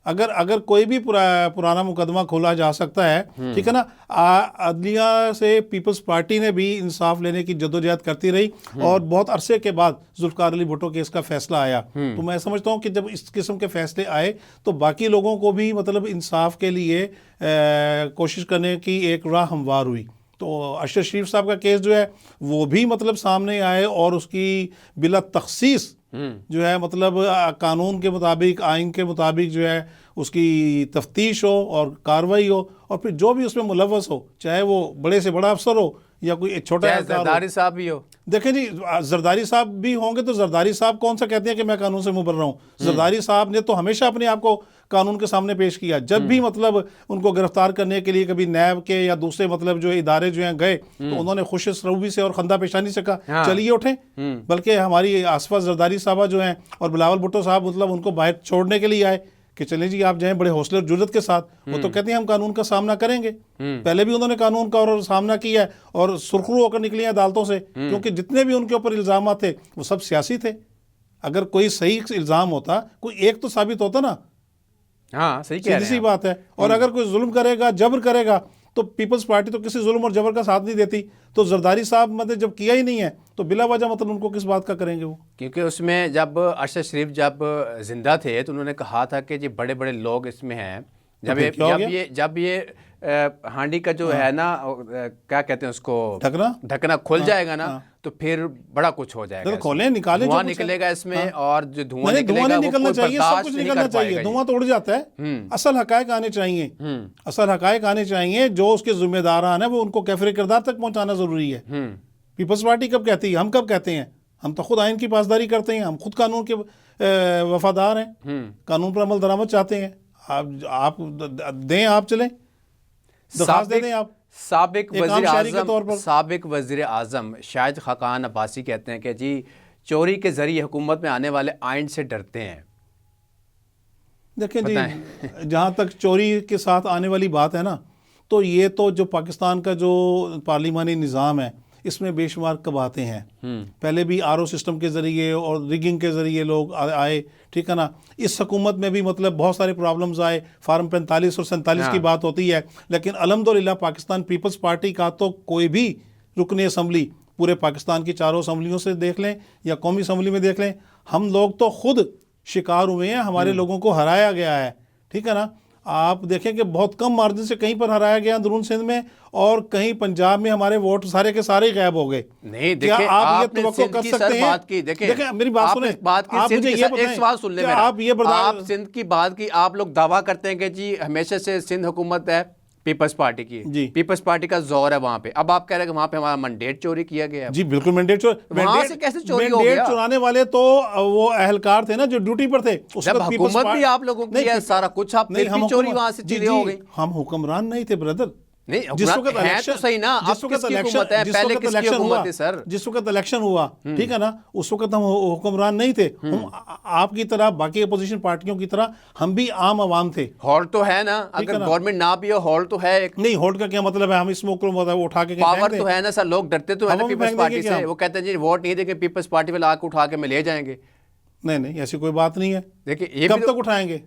اگر کوئی بھی پرانا مقدمہ کھولا جا سکتا ہے، ٹھیک ہے نا. عدلیہ سے پیپلز پارٹی نے بھی انصاف لینے کی جدوجہد کرتی رہی، اور بہت عرصے کے بعد ذوالفقار علی بھٹو کیس کا فیصلہ آیا. تو میں سمجھتا ہوں کہ جب اس قسم کے فیصلے آئے تو باقی لوگوں کو بھی مطلب انصاف کے لیے کوشش کرنے کی ایک راہ ہموار ہوئی. تو اشرف شریف صاحب کا کیس جو ہے وہ بھی مطلب سامنے آئے، اور اس کی بلا تخصیص جو ہے مطلب قانون کے مطابق، آئین کے مطابق جو ہے اس کی تفتیش ہو اور کارروائی ہو، اور پھر جو بھی اس میں ملوث ہو، چاہے وہ بڑے سے بڑا افسر ہو یا کوئی چھوٹا
زرداری صاحب بھی ہو. دیکھیں
جی، زرداری صاحب بھی ہوں گے تو زرداری صاحب کون سا کہتے ہیں کہ میں قانون سے مبرہ ہوں؟ زرداری صاحب نے تو ہمیشہ اپنے آپ کو قانون کے سامنے پیش کیا. جب بھی مطلب ان کو گرفتار کرنے کے لیے کبھی نیب کے یا دوسرے مطلب جو ادارے جو ہیں گئے، تو انہوں نے خوش روی سے اور خندہ پیشانی سے کہا چلیے اٹھیں. بلکہ ہماری آصفہ زرداری صاحبہ جو ہیں اور بلاول بھٹو صاحب مطلب ان کو باہر چھوڑنے کے لیے آئے کہ چلیں جی آپ جائیں بڑے حوصلے اور جرأت کے ساتھ. وہ تو کہتے ہیں ہم قانون کا سامنا کریں گے. پہلے بھی انہوں نے قانون کا اور سامنا کیا ہے، اور سرخرو ہو کر نکلی ہیں عدالتوں سے، کیونکہ جتنے بھی ان کے اوپر الزامات تھے وہ سب سیاسی تھے. اگر کوئی صحیح الزام ہوتا، کوئی ایک تو ثابت ہوتا نا.
ہاں صحیح کہہ رہے ہیں،
سیدھی سی بات ہے. اور اگر کوئی ظلم کرے گا، جبر کرے گا، تو پیپلز پارٹی تو کسی ظلم اور جبر کا ساتھ نہیں دیتی. تو زرداری صاحب مطلب جب کیا ہی نہیں ہے تو بلا وجہ مطلب ان کو کس بات کا کریں گے وہ؟
کیونکہ اس میں جب ارشد شریف جب زندہ تھے تو انہوں نے کہا تھا کہ جی بڑے بڑے لوگ اس میں ہیں. جب یہ ہانڈی کا جو ہے نا کیا کہتے ہیں اس کو، ڈھکنا کھل جائے گا نا تو پھر بڑا کچھ ہو جائے گا.
کھولیں، نکالیں،
دھواں نکلے گا اس میں، اور جو دھواں نکلے گا
نہیں نکلنا چاہیے، سب کچھ نکلنا چاہیے. دھواں تو اڑ جاتا ہے. اصل حقائق آنے چاہیے، اصل حقائق آنے چاہیے. جو اس کے ذمہ داران ہیں وہ ان کو کیفر کردار تک پہنچانا ضروری ہے. پیپلز پارٹی کب کہتی ہے؟ ہم کب کہتے ہیں؟ ہم تو خود آئین کی پاسداری کرتے ہیں، ہم خود قانون کے وفادار ہیں، قانون پر عمل درآمد چاہتے ہیں. آپ دیں، آپ چلیں، درخواست دے دیں. آپ
سابق وزیر اعظم شاہد خاقان عباسی کہتے ہیں کہ جی چوری کے ذریعے حکومت میں آنے والے آئین سے ڈرتے ہیں.
دیکھیں جی، جہاں تک چوری کے ساتھ آنے والی بات ہے نا، تو یہ تو جو پاکستان کا جو پارلیمانی نظام ہے اس میں بے شمار کباتے ہیں. پہلے بھی RO سسٹم کے ذریعے اور ریگنگ کے ذریعے لوگ آئے، ٹھیک ہے نا. اس حکومت میں بھی مطلب بہت سارے پرابلمز آئے. فارم 45 اور 47 کی بات ہوتی ہے، لیکن الحمدللہ پاکستان پیپلز پارٹی کا تو کوئی بھی رکن اسمبلی پورے پاکستان کی چاروں اسمبلیوں سے دیکھ لیں یا قومی اسمبلی میں دیکھ لیں، ہم لوگ تو خود شکار ہوئے ہیں. ہمارے لوگوں کو ہرایا گیا ہے، ٹھیک ہے نا. آپ دیکھیں کہ بہت کم مارجن سے کہیں پر ہرایا گیا اندرون سندھ میں، اور کہیں پنجاب میں ہمارے ووٹ سارے کے سارے غائب ہو گئے.
نہیں
کیا
دیکھیں،
آپ یہ توقع کر سکتے ہیں؟ دیکھیں میری بات سنیں، آپ مجھے یہ بتائیں،
ایک سوال سن لیں میرا. آپ سندھ کی بات کی، آپ لوگ دعویٰ کرتے ہیں کہ جی ہمیشہ سے سندھ حکومت ہے پیپلز پارٹی کی، پیپلز پارٹی کا زور ہے وہاں پہ. اب آپ کہہ رہے ہیں کہ وہاں پہ ہمارا مینڈیٹ چوری کیا گیا.
جی بالکل، مینڈیٹ
وہاں سے کیسے چوری ہو گیا؟
چرانے والے تو وہ اہلکار تھے نا جو ڈیوٹی پر تھے.
جب حکومت بھی آپ لوگوں کی ہے سارا کچھ، آپ پھر بھی چوری وہاں سے چیزیں ہو گئی.
ہم حکمران نہیں تھے بردر.
نہیں جس وقت
الیکشن ہوا، ٹھیک ہے نا، اس وقت ہم حکمران نہیں تھے. آپ کی طرح باقی اپوزیشن پارٹیوں کی طرح ہم بھی عام عوام تھے.
ہال تو ہے نا، اگر گورنمنٹ نہ بھی ہو ہال تو ہے.
نہیں، ہال کا کیا مطلب ہے؟ ہم اس موقع کو اٹھا کے
پاور تو ہے نا سر. لوگ ڈرتے تو ہے نا پیپلز پارٹی سے، وہ کہتے ہیں جی ووٹ نہیں دیں گے پیپلز پارٹی والے، آ کے اٹھا کے میں لے جائیں گے.
نہیں ایسی کوئی بات نہیں ہے.
دیکھیے
کب تک اٹھائیں گے؟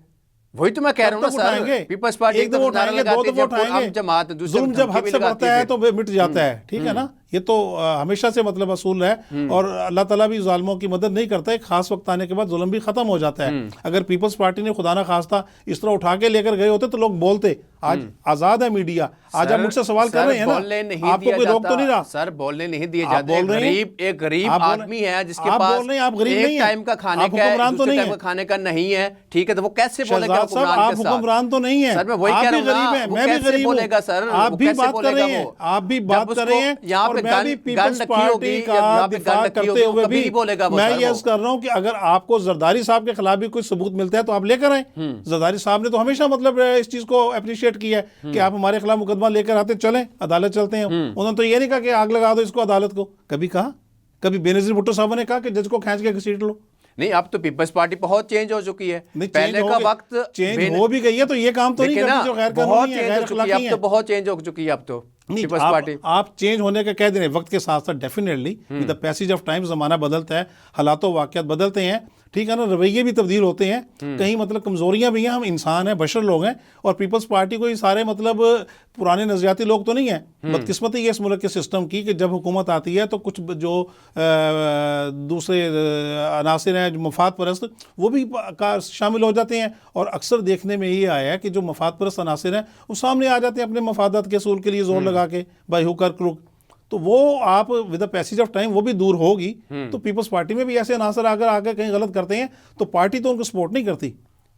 وہی تو میں کہہ رہا ہوں نا سر. پیپلز پارٹی
ایک دو ووٹ آئیں گے، دو ووٹ آئیں گے.
جماعت
ظلم جب حد سے بڑھتا ہے تو مٹ جاتا ہے، ٹھیک ہے نا. یہ تو ہمیشہ سے مطلب اصول ہے، اور اللہ تعالیٰ بھی ظالموں کی مدد نہیں کرتا. ایک خاص وقت آنے کے بعد ظلم بھی ختم ہو جاتا ہے. اگر پیپلز پارٹی نے خدا نہ خواستہ اس طرح اٹھا کے لے کر گئے ہوتے تو لوگ بولتے. آج آزاد ہے میڈیا. آج آپ مجھ سے سوال کر رہے ہیں نا، آپ کو کوئی روک تو نہیں رہا.
سر بولنے نہیں دیے جاتے. ایک غریب آدمی ہے جس کے پاس ایک ٹائم کا کھانے کا ہے، دوسرے ٹائم کا کھانے کا نہیں ہے، ٹھیک ہے، تو وہ کیسے بولے گا
آپ حکمران تو نہیں ہیں.
سر میں وہی کہہ رہا ہوں نا، وہ کیسے بولے گا سر؟
آپ بھی بات کر رہے ہیں، آپ بھی بات کر رہے ہیں، اور میں بھی پیپلز پارٹی کا دفاع کرتے ہوئے بھی میں یہ عرض کر رہا ہوں کہ اگر آپ کو زرداری صاحب کے خلاف بھی کوئی ثبوت ملتا ہے تو آپ لے کر آئیں. زرداری صاحب نے تو ہمیشہ مطلب اس چیز کو اپریشیٹ کیا ہے کہ آپ ہمارے خلاف مقدمہ لے کر آتے، چلیں عدالت چلتے ہیں. انہوں نے تو یہ نہیں کہا کہ آگ لگا دو اس کو عدالت کو. کبھی کہا؟ کبھی بے نظیر بھٹو صاحب نے کہا کہ جج کو کھینچ کے گھسیٹ لو؟
نہیں اب تو پیپلز پارٹی بہت چینج ہو چکی ہے. پہلے کا وقت
چینج ہو بھی گئی ہے تو یہ کام تو نہیں کرتی جو غیر قانونی ہے, غیر اخلاقی ہے.
اب تو بہت چینج ہو چکی ہے. اب تو پیپلز پارٹی
آپ چینج ہونے کا کہہ دیں وقت کے ساتھ ساتھ definitely with the passage of time زمانہ بدلتا ہے, حالات و واقعات بدلتے ہیں, ٹھیک ہے نا, رویے بھی تبدیل ہوتے ہیں, کہیں مطلب کمزوریاں بھی ہیں, ہم انسان ہیں, بشر لوگ ہیں, اور پیپلز پارٹی کو یہ سارے مطلب پرانے نظریاتی لوگ تو نہیں ہیں. بدقسمتی ہے اس ملک کے سسٹم کی کہ جب حکومت آتی ہے تو کچھ جو دوسرے عناصر ہیں جو مفاد پرست وہ بھی شامل ہو جاتے ہیں, اور اکثر دیکھنے میں یہ آیا ہے کہ جو مفاد پرست عناصر ہیں وہ سامنے آ جاتے ہیں اپنے مفادات کے اصول کے لیے زور لگا کے بائی ہوک اور کروک. تو وہ آپ with the passage of time وہ بھی دور ہوگی. تو پیپلز پارٹی میں بھی ایسے عناصر اگر آگے کہیں غلط کرتے ہیں تو پارٹی تو ان کو سپورٹ نہیں کرتی.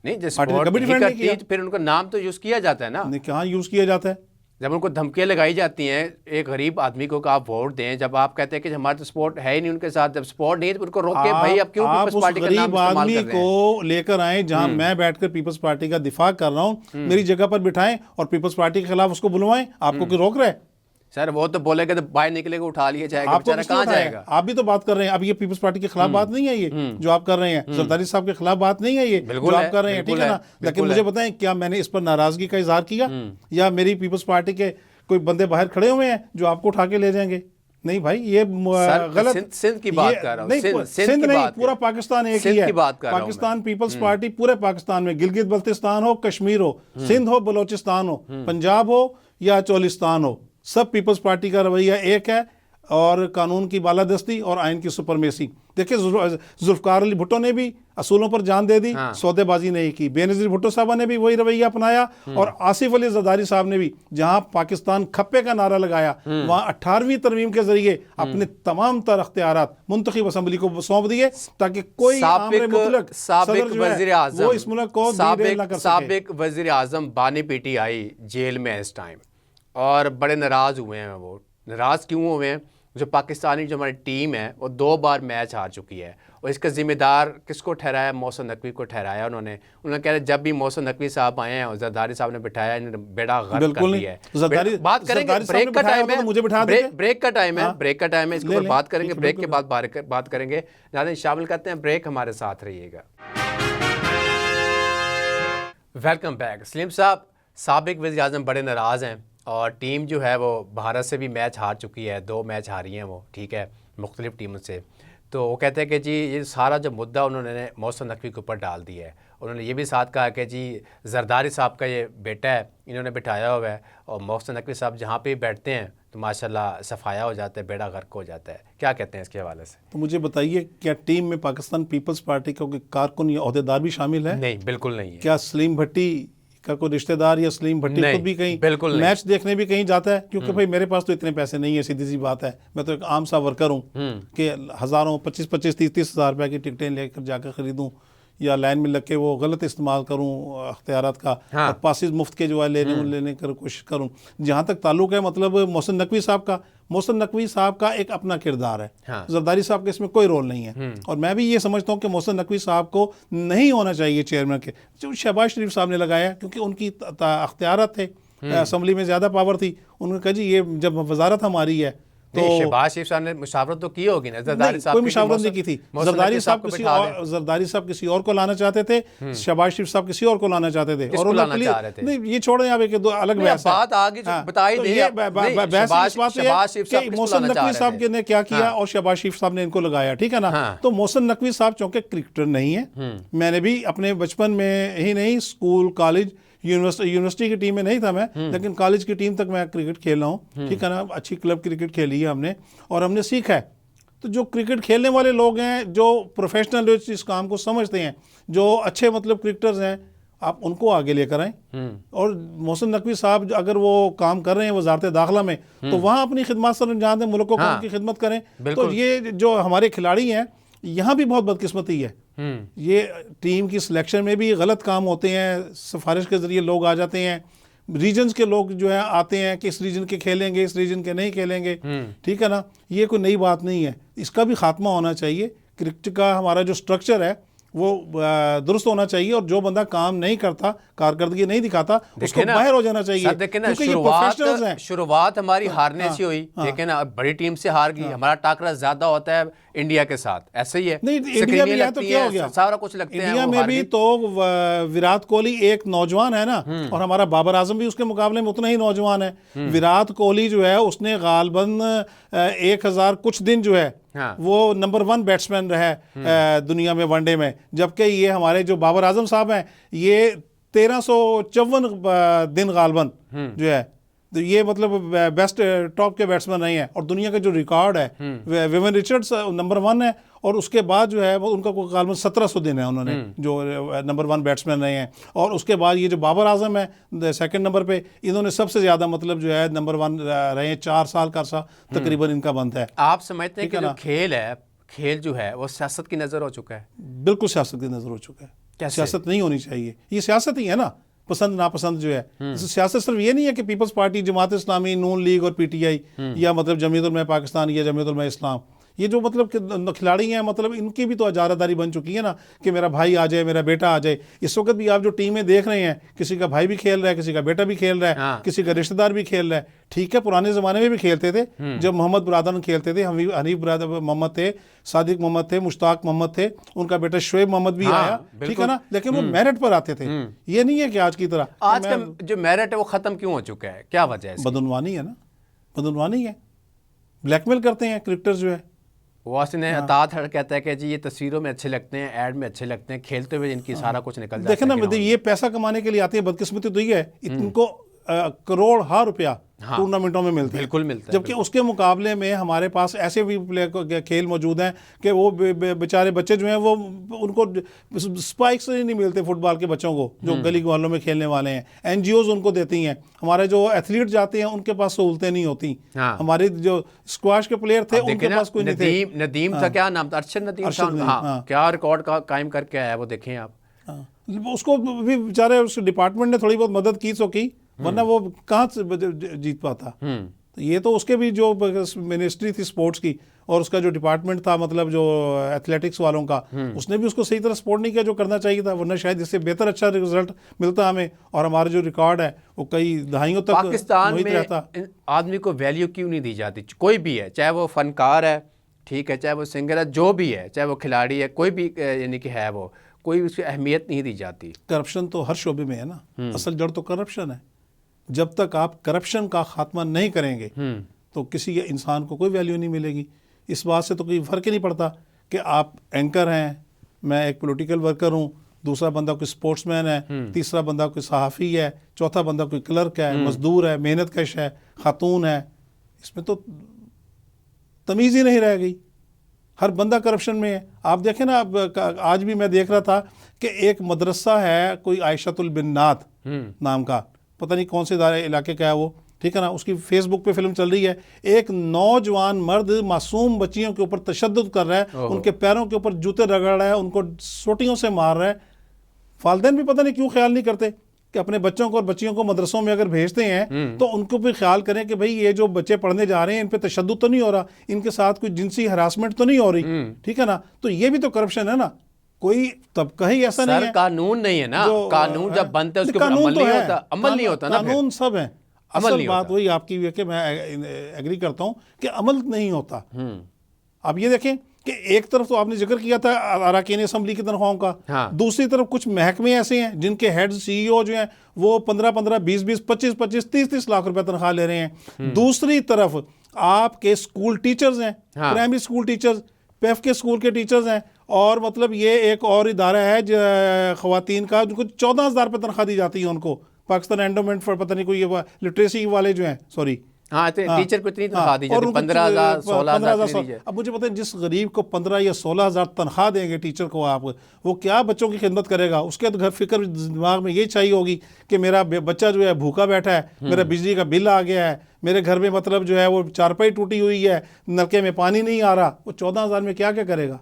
نہیں جب پھر ان کا نام تو یوز کیا جاتا ہے نا.
کہاں یوز کیا جاتا ہے؟
جب ان کو دھمکیاں لگائی جاتی ہیں ایک غریب آدمی کو کہ آپ ووٹ دیں, جب آپ کہتے ہیں کہ ہمارا تو سپورٹ ہے ہی نہیں ان کے ساتھ, جب سپورٹ نہیں ہے تو ان کو روکے بھائی اب کیوں پیپلز پارٹی کا نام استعمال کر رہے ہیں. آپ اس غریب آدمی
کو لے کر آئیں جہاں میں بیٹھ کر پیپلز پارٹی کا دفاع کر رہا ہوں, میری جگہ پر بٹھائیں اور پیپلز پارٹی کے خلاف اس کو بلوائیں. آپ کو کوئی روک رہا ہے؟
سر وہ تو بولے گا تو باہر نکلے گا اٹھا لیا جائے گا, بیچارہ کہاں جائے گا.
آپ بھی تو بات کر رہے ہیں, اب یہ پیپلز پارٹی کے خلاف بات نہیں ہے یہ جو آپ کر رہے ہیں, زرداری صاحب کے خلاف بات نہیں ہے یہ جو آپ کر رہے ہیں, ٹھیک ہے نا. لیکن مجھے بتائیں کیا میں نے اس پر ناراضگی کا اظہار کیا, یا میری پیپلز پارٹی کے کوئی بندے باہر کھڑے ہوئے ہیں جو آپ کو اٹھا کے لے جائیں گے؟ نہیں بھائی, یہ غلط.
سندھ کی بات کر رہا ہوں,
سندھ نہیں, پورا پاکستان ایک ہی ہے. پاکستان پیپلز پارٹی پورے پاکستان میں, گلگت بلتستان ہو, کشمیر ہو, سندھ ہو, بلوچستان ہو, پنجاب ہو یا چولستان ہو, سب پیپلز پارٹی کا رویہ ایک ہے, اور قانون کی بالادستی اور آئین کی سپرمیسی. دیکھیں ذوالفقار علی بھٹو نے بھی اصولوں پر جان دے دی, سودے بازی نہیں کی. بے نظیر بھٹو صاحبہ نے بھی وہی رویہ اپنایا, اور آصف علی زرداری صاحب نے بھی جہاں پاکستان کھپے کا نعرہ لگایا وہاں 18ویں ترمیم کے ذریعے اپنے تمام تر اختیارات منتخب اسمبلی کو سونپ دیے تاکہ کوئی امر مطلق
سابق وزیر اعظم
وہ اس ملک کو ڈیریل نہ کر سکے.
سابق وزیر اعظم بانی پی ٹی آئی جیل میں اس ٹائم, اور بڑے ناراض ہوئے ہیں. وہ ناراض کیوں ہوئے ہیں؟ جو پاکستانی جو ہماری ٹیم ہے وہ 2 بار میچ ہار چکی ہے, اور اس کا ذمہ دار کس کو ٹھہرایا؟ محسن نقوی کو ٹھہرایا. انہوں نے کہا جب بھی محسن نقوی صاحب آئے ہیں اور زرداری صاحب نے بٹھایا, انہوں نے بیڑا غرق کر دیا ہے. بات کریں گے, بریک کا ٹائم ہے, بریک کا ٹائم ہے, بریک کا ٹائم ہے, اس کے اوپر بات کریں گے, بریک کے بعد بات کریں گے. ناظرین شامل کرتے ہیں بریک, ہمارے ساتھ رہیے گا. Welcome back. سلیم صاحب, سابق وزیر اعظم بڑے ناراض ہیں, اور ٹیم جو ہے وہ بھارت سے بھی میچ ہار چکی ہے, 2 میچ ہاری ہیں وہ, ٹھیک ہے, مختلف ٹیموں سے. تو وہ کہتے ہیں کہ جی یہ سارا جو مدعا انہوں نے محسن نقوی کے اوپر ڈال دیا ہے. انہوں نے یہ بھی ساتھ کہا کہ جی زرداری صاحب کا یہ بیٹا ہے, انہوں نے بٹھایا ہوا ہے, اور محسن نقوی صاحب جہاں پہ بیٹھتے ہیں تو ماشاءاللہ صفایا ہو جاتا ہے, بیڑا غرق ہو جاتا ہے. کیا کہتے ہیں اس کے حوالے سے؟
تو مجھے بتائیے, کیا ٹیم میں پاکستان پیپلز پارٹی کا کوئی کارکن یا عہدیدار بھی شامل ہے؟
نہیں, بالکل نہیں ہے.
کیا سلیم بھٹی کا کوئی رشتہ دار یا سلیم بھٹی خود بھی کہیں میچ دیکھنے بھی کہیں جاتا ہے؟ کیونکہ بھائی میرے پاس تو اتنے پیسے نہیں ہیں, سیدھی سی بات ہے, میں تو ایک عام سا ورکر ہوں کہ ہزاروں 25-30 ہزار روپے کی ٹکٹیں لے کر جا کر خریدوں, یا لائن میں لگ کے وہ غلط استعمال کروں اختیارات کا, اور پاسز مفت کے جو ہے لینے کی کوشش کروں. جہاں تک تعلق ہے مطلب محسن نقوی صاحب کا, محسن نقوی صاحب کا ایک اپنا کردار ہے, زرداری صاحب کا اس میں کوئی رول نہیں ہے. اور میں بھی یہ سمجھتا ہوں کہ محسن نقوی صاحب کو نہیں ہونا چاہیے چیئرمین کے, جو شہباز شریف صاحب نے لگایا کیونکہ ان کی اختیارات تھے, اسمبلی میں زیادہ پاور تھی. انہوں نے کہا جی یہ جب وزارت ہماری ہے
تو شہباز شریف صاحب نے مشاورت تو کی ہوگی نا, زرداری صاحب
کوئی مشاورت نہیں کی تھی. زرداری صاحب کسی اور کو لانا چاہتے تھے, شہباز شریف صاحب کسی اور کو لانا چاہتے تھے, اور نہیں یہ چھوڑیں آپ, ایک دو الگ بحث ہے.
بات آگے بتا ہی دیں,
محسن نقوی صاحب نے کیا کیا اور شہباز شریف صاحب نے ان کو لگایا, ٹھیک ہے نا. تو محسن نقوی صاحب چونکہ کرکٹر نہیں ہے, میں نے بھی اپنے بچپن میں ہی نہیں, اسکول کالج یونیورسٹی کی ٹیم میں نہیں تھا میں, لیکن کالج کی ٹیم تک میں کرکٹ کھیل رہا ہوں, ٹھیک ہے نا. اچھی کلب کرکٹ کھیلی ہے ہم نے, اور ہم نے سیکھا ہے. تو جو کرکٹ کھیلنے والے لوگ ہیں, جو پروفیشنل اس کام کو سمجھتے ہیں, جو اچھے مطلب کرکٹرز ہیں, آپ ان کو آگے لے کر آئیں. اور محسن نقوی صاحب اگر وہ کام کر رہے ہیں وزارت داخلہ میں, تو وہاں اپنی خدمات سر انجام دیں, ملک کو ان کی خدمت کریں. تو یہ جو ہمارے کھلاڑی ہیں یہاں بھی بہت بدقسمتی ہے. یہ ٹیم کی سلیکشن میں بھی غلط کام ہوتے ہیں, سفارش کے ذریعے لوگ آ جاتے ہیں, ریجنز کے لوگ جو ہیں آتے ہیں کہ اس ریجن کے کھیلیں گے, اس ریجن کے نہیں کھیلیں گے, ٹھیک ہے نا. یہ کوئی نئی بات نہیں ہے, اس کا بھی خاتمہ ہونا چاہیے. کرکٹ کا ہمارا جو سٹرکچر ہے وہ درست ہونا چاہیے, اور جو بندہ کام نہیں کرتا, کارکردگی نہیں دکھاتا, اس کو باہر ہو جانا چاہیے, کیونکہ یہ پروفیشنلز ہیں.
شروعات ہماری ہارنے سے ہوئی, دیکھیں نا بڑی ٹیم سے ہار گئی, ہمارا ٹاکرا زیادہ ہوتا ہے انڈیا کے ساتھ, ایسے ہی ہے.
نہیں انڈیا بھی ہے تو کیا ہو گیا,
سارا کچھ لگتے ہیں.
انڈیا میں بھی تو وراٹ کوہلی ایک نوجوان ہے نا, اور ہمارا بابر اعظم بھی اس کے مقابلے میں اتنا ہی نوجوان ہے. وراٹ کوہلی جو ہے اس نے غالباً 1000 کچھ دن جو ہے وہ نمبر 1 بیٹسمین رہا ہے دنیا میں ون ڈے میں, جبکہ یہ ہمارے جو بابر اعظم صاحب ہیں یہ 1354 دن غالباً جو ہے, تو یہ مطلب بیسٹ ٹاپ کے بیٹسمین نہیں ہے. اور دنیا کا جو ریکارڈ ہے ویون رچرڈز نمبر 1 ہے, اور اس کے بعد جو ہے وہ ان کا غالباً 1700 دن ہے انہوں نے جو نمبر 1 بیٹسمین رہے ہیں. اور اس کے بعد یہ جو بابر اعظم ہے سیکنڈ نمبر پہ, انہوں نے سب سے زیادہ مطلب جو ہے نمبر 1 رہے ہیں, 4 سال کا عرصہ تقریباً ان کا بنتا ہے.
آپ سمجھتے ہیں کہ جو کھیل ہے, کھیل جو ہے وہ سیاست کی نظر ہو چکا ہے؟
بالکل سیاست کی نظر ہو چکا ہے. سیاست نہیں ہونی چاہیے, یہ سیاست ہی ہے نا, پسند ناپسند جو ہے. سیاست صرف یہ نہیں ہے کہ پیپلز پارٹی, جماعت اسلامی, نون لیگ اور پی ٹی آئی, یا مطلب جمعیت علماء پاکستان یا جمعیت علماء اسلام, یہ جو مطلب کھلاڑی ہیں مطلب ان کی بھی تو اجارہ داری بن چکی ہے نا, کہ میرا بھائی آ جائے, میرا بیٹا آ جائے. اس وقت بھی آپ جو ٹیمیں دیکھ رہے ہیں, کسی کا بھائی بھی کھیل رہا ہے, کسی کا بیٹا بھی کھیل رہا ہے, کسی کا رشتہ دار بھی کھیل رہا ہے. ٹھیک ہے, پرانے زمانے میں بھی کھیلتے تھے, جب محمد برادران کھیلتے تھے, حنیف برادر محمد تھے, صادق محمد تھے, مشتاق محمد تھے, ان کا بیٹا شعیب محمد بھی آیا, ٹھیک ہے نا, لیکن وہ میرٹ پر آتے تھے. یہ نہیں ہے کہ آج کی طرح.
آج کا جو میرٹ ہے وہ ختم کیوں ہو چکا ہے, کیا وجہ ہے؟
بدعنوانی ہے نا, بدعنوانی ہے, بلیک میل کرتے ہیں کرکٹرز جو ہے.
واسن اطاعت ہر کہتا ہے کہ جی یہ تصویروں میں اچھے لگتے ہیں, ایڈ میں اچھے لگتے ہیں, کھیلتے ہوئے ان کی سارا کچھ نکل جاتا ہے.
دیکھیں نا, یہ پیسہ کمانے کے لیے آتے ہیں. بدقسمتی تو یہ ہے ان کو کروڑ ہا روپیہ ٹورنامنٹوں میں ملتے ہیں,
بالکل ملتا ہے,
جبکہ اس کے مقابلے میں ہمارے پاس ایسے بھی کھیل موجود ہیں کہ وہ بیچارے بچے جو ہیں وہ ان کو سپائکس نہیں ملتے فٹ بال کے بچوں کو, جو گلی محلوں میں کھیلنے والے ہیں. این جی اوز ان کو دیتی ہیں. ہمارے جو ایتھلیٹ جاتے ہیں ان کے پاس سہولتیں نہیں ہوتی. ہمارے جو اسکواش کے پلیئر تھے ان کے پاس کوئی نہیں تھے.
ندیم تھا, کیا نام تھا, ارشد ندیم صاحب, کیا ریکارڈ قائم کر کے آیا وہ, دیکھیں آپ.
اس کو بھی بیچارے اس ڈپارٹمنٹ نے تھوڑی بہت مدد کی سو کی, ورنہ وہ کہاں سے جیت پاتا. یہ تو اس کے بھی جو منسٹری تھی سپورٹس کی, اور اس کا جو ڈپارٹمنٹ تھا مطلب جو ایتھلیٹکس والوں کا, اس نے بھی اس کو صحیح طرح سپورٹ نہیں کیا جو کرنا چاہیے تھا, ورنہ شاید اس سے بہتر اچھا رزلٹ ملتا ہمیں, اور ہمارا جو ریکارڈ ہے وہ کئی دہائیوں تک
پاکستان میں آدمی کو ویلیو کیوں نہیں دی جاتی؟ کوئی بھی ہے, چاہے وہ فنکار ہے, ٹھیک ہے, چاہے وہ سنگر ہے, جو بھی ہے, چاہے وہ کھلاڑی ہے, کوئی بھی یعنی کہ ہے, وہ کوئی اس کی اہمیت نہیں دی جاتی.
کرپشن تو ہر شعبے میں ہے نا, اصل جڑ تو کرپشن ہے. جب تک آپ کرپشن کا خاتمہ نہیں کریں گے تو کسی انسان کو کوئی ویلیو نہیں ملے گی. اس بات سے تو کوئی فرق ہی نہیں پڑتا کہ آپ اینکر ہیں, میں ایک پولیٹیکل ورکر ہوں, دوسرا بندہ کوئی سپورٹس مین ہے, تیسرا بندہ کوئی صحافی ہے, چوتھا بندہ کوئی کلرک ہے, مزدور ہے, محنت کش ہے, خاتون ہے. اس میں تو تمیز ہی نہیں رہ گئی, ہر بندہ کرپشن میں ہے. آپ دیکھیں نا, آج بھی میں دیکھ رہا تھا کہ ایک مدرسہ ہے کوئی عائشۃ البنات نام کا, پتہ نہیں کون سے علاقے کا ہے وہ, ٹھیک ہے نا, اس کی فیس بک پہ فلم چل رہی ہے. ایک نوجوان مرد معصوم بچیوں کے اوپر تشدد کر رہا ہے, ان کے پیروں کے اوپر جوتے رگڑ رہا ہے, ان کو سوٹیوں سے مار رہا ہے. والدین بھی پتہ نہیں کیوں خیال نہیں کرتے کہ اپنے بچوں کو اور بچیوں کو مدرسوں میں اگر بھیجتے ہیں تو ان کو بھی خیال کریں کہ بھئی یہ جو بچے پڑھنے جا رہے ہیں ان پہ تشدد تو نہیں ہو رہا, ان کے ساتھ کوئی جنسی ہراسمنٹ تو نہیں ہو رہی, ٹھیک ہے نا. تو یہ بھی تو کرپشن ہے نا, کوئی طبقہ ہی ایسا نہیں ہے.
قانون نہیں ہے نا, قانون جب بنتا ہے اس کے اوپر عمل نہیں ہوتا, عمل نہیں ہوتا نا,
قانون سب ہیں. اصل بات وہی آپ کی ہے کہ میں ایگری کرتا ہوں کہ عمل نہیں ہوتا. آپ یہ دیکھیں کہ ایک طرف تو آپ نے ذکر کیا تھا اراکین اسمبلی کی تنخواہوں کا, دوسری طرف کچھ محکمے ایسے ہیں جن کے ہیڈ سی ای او جو ہیں وہ 15-15, 20-20, 25-25, 30-30 لاکھ روپے تنخواہ لے رہے ہیں. دوسری طرف آپ کے اسکول ٹیچرز ہیں, پرائمری اسکول ٹیچرز, پیف کے اسکول کے ٹیچرز ہیں, اور مطلب یہ ایک اور ادارہ ہے خواتین کا جن کو 14,000 روپے تنخواہ دی جاتی ہے ان کو, پاکستان اینڈومنٹ فار پتہ نہیں کوئی لٹریسی والے جو ہیں, سوری,
ٹیچر کو اتنی تنخواہ دی جاتی, 15,000 16,000.
اب مجھے پتہ ہے جس غریب کو 15 یا 16,000 تنخواہ دیں گے ٹیچر کو آپ, وہ کیا بچوں کی خدمت کرے گا؟ اس کے گھر فکر دماغ میں یہ چاہیے ہوگی کہ میرا بچہ جو ہے بھوکا بیٹھا ہے, میرا بجلی کا بل آ گیا ہے, میرے گھر میں مطلب جو ہے وہ چارپائی ٹوٹی ہوئی ہے, نلکے میں پانی نہیں آ رہا, وہ 14,000 میں کیا کرے گا؟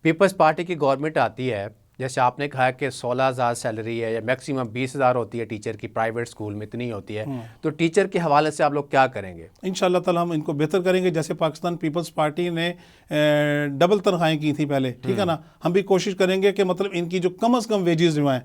پیپلز پارٹی کی گورنمنٹ آتی ہے جیسے آپ نے کہا کہ 16,000 سیلری ہے یا میکسیمم 20,000 ہوتی ہے ٹیچر کی، پرائیویٹ اسکول میں اتنی ہوتی ہے، تو ٹیچر کے حوالے سے آپ لوگ کیا کریں گے؟
انشاءاللہ تعالیٰ ہم ان کو بہتر کریں گے. جیسے پاکستان پیپلز پارٹی نے ڈبل تنخواہیں کی تھیں پہلے، ٹھیک ہے نا، ہم بھی کوشش کریں گے کہ مطلب ان کی جو کم از کم ویجز جو ہیں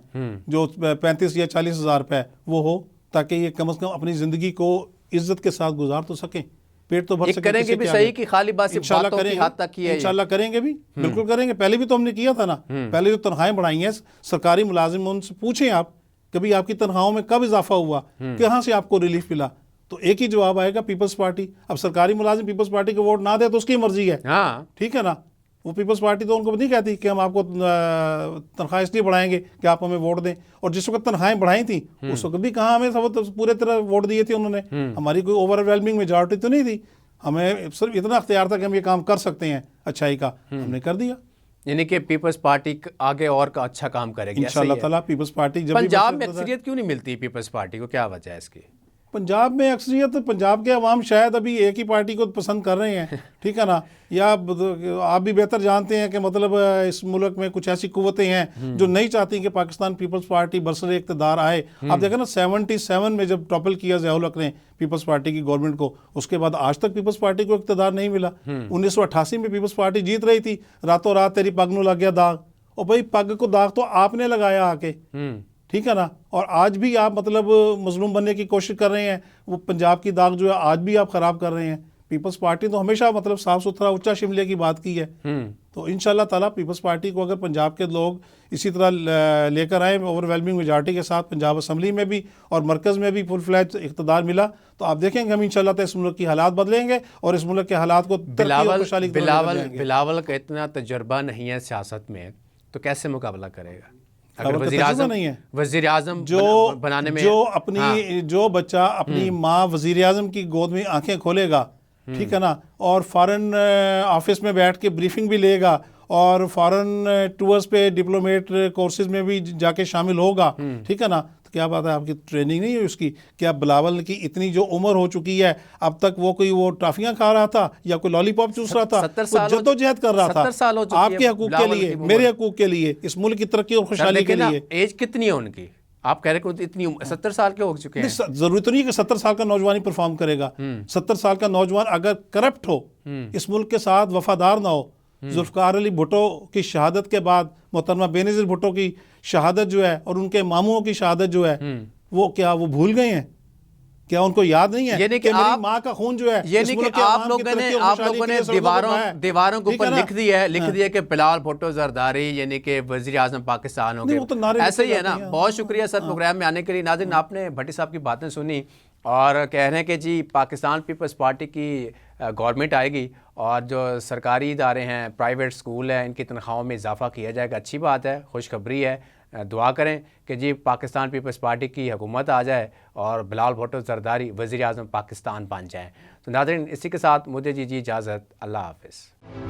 جو 35 یا 40,000 روپے وہ ہو، تاکہ یہ کم از کم اپنی زندگی کو عزت کے ساتھ گزار تو سکیں، پیٹ تو بھر سکیں.
کریں گے بھی صحیح کہ خالی بات باتوں کی حد تک ہی ہے؟
انشاءاللہ کریں گے بھی، بالکل کریں گے. پہلے بھی تو ہم نے کیا تھا نا. پہلے جو تنخواہیں بڑھائی ہیں سرکاری ملازم، ان سے پوچھیں آپ کبھی آپ کی تنخواہوں میں کب اضافہ ہوا، کہاں سے آپ کو ریلیف ملا، تو ایک ہی جواب آئے گا پیپلز پارٹی. اب سرکاری ملازم پیپلز پارٹی کو ووٹ نہ دے تو اس کی مرضی ہے، ٹھیک ہے نا. وہ پیپلز پارٹی تو ان کو نہیں کہتی کہ ہم آپ کو تنخواہ اس لیے بڑھائیں گے کہ آپ ہمیں ووٹ دیں. اور جس وقت تنخواہیں بڑھائی تھیں اس وقت بھی کہاں ہمیں پورے طرح ووٹ دیے تھے انہوں نے. ہماری کوئی اوور ویلمنگ میجارٹی تو نہیں تھی، ہمیں صرف اتنا اختیار تھا کہ ہم یہ کام کر سکتے ہیں اچھائی کا، ہم نے کر دیا.
یعنی کہ پیپلز پارٹی آگے اور کا اچھا کام کرے گی
انشاءاللہ تعالیٰ. پیپلز پارٹی جب
پنجاب میں اکثریت کیوں نہیں ملتی پیپلز پارٹی کو، کیا وجہ ہے اس کی؟
پنجاب میں اکثریت، پنجاب کے عوام شاید ابھی ایک ہی پارٹی کو پسند کر رہے ہیں، ٹھیک ہے نا. یا آپ بھی بہتر جانتے ہیں کہ مطلب اس ملک میں کچھ ایسی قوتیں ہیں جو نہیں چاہتی کہ پاکستان پیپلز پارٹی برسر اقتدار آئے. آپ دیکھیں نا 77 میں جب ٹاپل کیا ضیاء الحق نے پیپلز پارٹی کی گورنمنٹ کو، اس کے بعد آج تک پیپلز پارٹی کو اقتدار نہیں ملا. 1988 میں پیپلز پارٹی جیت رہی تھی، راتوں رات تیری پگ نو لگ گیا داغ. اور بھائی پگ کو داغ تو آپ نے لگایا آ کے، ٹھیک ہے نا. اور آج بھی آپ مطلب مظلوم بننے کی کوشش کر رہے ہیں. وہ پنجاب کی داغ جو ہے آج بھی آپ خراب کر رہے ہیں. پیپلز پارٹی تو ہمیشہ مطلب صاف ستھرا اونچا شملے کی بات کی ہے. تو انشاءاللہ تعالیٰ پیپلز پارٹی کو اگر پنجاب کے لوگ اسی طرح لے کر آئیں اوور ویلمنگ میجارٹی کے ساتھ، پنجاب اسمبلی میں بھی اور مرکز میں بھی فل فلیج اقتدار ملا، تو آپ دیکھیں گے ہم انشاءاللہ تعالیٰ اس ملک کی حالات بدلیں گے اور اس ملک کے حالات کو ترقی اور خوشحالی کی طرف لے جائیں گے.
بلاول کا اتنا تجربہ نہیں ہے سیاست میں تو کیسے مقابلہ کرے گا؟ اگر وزیر اعظم بنانے میں
جو بچہ اپنی ماں وزیر اعظم کی گود میں آنکھیں کھولے گا، ٹھیک ہے نا، اور فارن آفس میں بیٹھ کے بریفنگ بھی لے گا اور فارن ٹورز پہ ڈپلومیٹ کورسز میں بھی جا کے شامل ہوگا، ٹھیک ہے نا، تو کیا بات ہے آپ کی ٹریننگ نہیں ہے اس کی؟ کیا بلاول کی اتنی جو عمر ہو چکی ہے اب تک وہ کوئی وہ ٹافیاں کھا رہا تھا یا کوئی لالی پاپ چوس رہا تھا؟ وہ جدوجہد کر رہا تھا آپ کے حقوق کے لیے، میرے حقوق کے لیے، اس ملک کی ترقی اور خوشحالی کے لیے.
ایج کتنی ہے ان کی؟ آپ کہہ رہے کہ اتنی 70 سال کے ہو چکے ہیں.
ضروری تو نہیں کہ 70 سال کا نوجوان ہی پرفارم کرے گا. 70 سال کا نوجوان اگر کرپٹ ہو، اس ملک کے ساتھ وفادار نہ ہو. ذوالفقار علی بھٹو کی شہادت کے بعد محترمہ بینظیر بھٹو کی شہادت جو ہے اور ان کے ماموں کی شہادت جو ہے، وہ کیا وہ بھول گئے ہیں؟ کیا ان کو یاد نہیں ہے
یعنی
کہ میری ماں کا خون جو ہے
یعنی کہ آپ لوگوں نے دیواروں کے اوپر لکھ دیا کہ بلال بھٹو زرداری یعنی کہ وزیر اعظم پاکستان ہو گئے. ایسا ہی ہے نا. بہت شکریہ سر پروگرام میں آنے کے لیے. ناظرین آپ نے بھٹی صاحب کی باتیں سنی اور کہہ رہے ہیں کہ جی پاکستان پیپلز پارٹی کی گورنمنٹ آئے گی اور جو سرکاری ادارے ہیں، پرائیویٹ اسکول ہیں، ان کی تنخواہوں میں اضافہ کیا جائے گا. اچھی بات ہے، خوشخبری ہے. دعا کریں کہ جی پاکستان پیپلز پارٹی کی حکومت آ جائے اور بلال بھٹو زرداری وزیر اعظم پاکستان بن جائیں. تو ناظرین اسی کے ساتھ مجھے جی اجازت. اللہ حافظ.